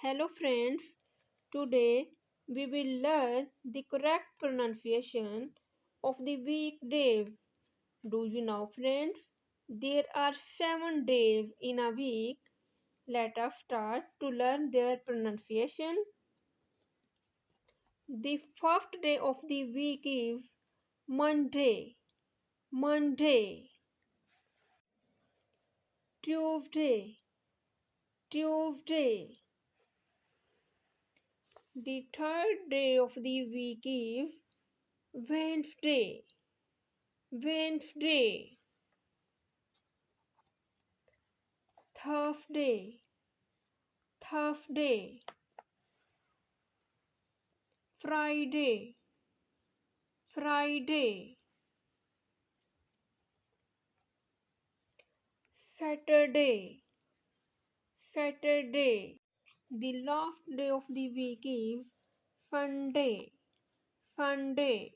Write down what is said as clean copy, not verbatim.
Hello friends, today we will learn the correct pronunciation of the weekdays. Do you know friends? There are 7 days in a week. Let us start to learn their pronunciation. The first day of the week is Monday, Monday, Tuesday, Tuesday. The third day of the week is Wednesday, Wednesday, Thursday, Thursday, Friday, Friday, Saturday, Saturday. The last day of the week is Sunday, Sunday.